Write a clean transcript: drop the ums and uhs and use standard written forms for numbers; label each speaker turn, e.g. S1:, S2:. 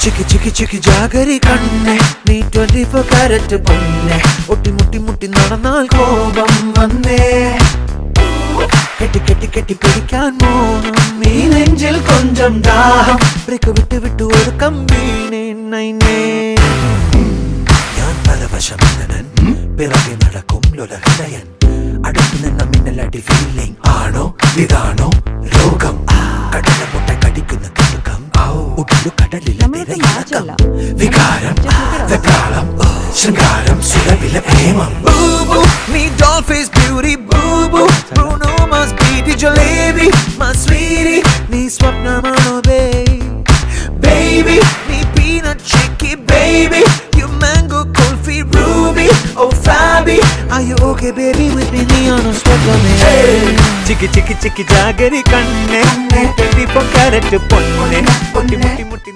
S1: ചിക്കി ചിക്കി ചിക്കി jaggery കണ്ണേ നീ 24 carrot പൊന്നെ ഒട്ടി മുട്ടി മുട്ടി നടന്നാൽ കോപം വന്നേ കെട്ടി കെട്ടി കെട്ടി പിടിക്കാൻ മോഹം നീ നെഞ്ചിൽ കൊഞ്ചം ദാഹം ബ്രേക്ക് വിട്ട് വിട്ട് ഒരു കമ്പീനെ നൈനേ ഞാൻ പരവശമനൻ പിറകെ നടക്കും ലൊലഹൃദയൻ അടുത്ത് നിന്ന മിന്നലടി ഫീലിംഗ് ആണോ ഇതാണോ രോഗം കടല മുട്ട കടിക്കുന്ന തിടുക്കം ഉടലു കടലിലെ തിരയിളക്കം വികാരം വെപ്രാളം ശൃംഗാരം സുരവിലെ പ്രേമം നീ ഡോൾഫിസ് beauty Boobu Bruno must be the jalebi my sweetie നീ സ്വപ്നമാണോ baby നീ peanut chicky baby you mango kulfi ruby oh Fabi are you okay baby with me നീ on a സ്വപ്നമേ chikki chikki chikki jaggery കണ്ണേ 24 കാരറ്റ് പൊന്നെ മുട്ടി മുട്ടി മുട്ടി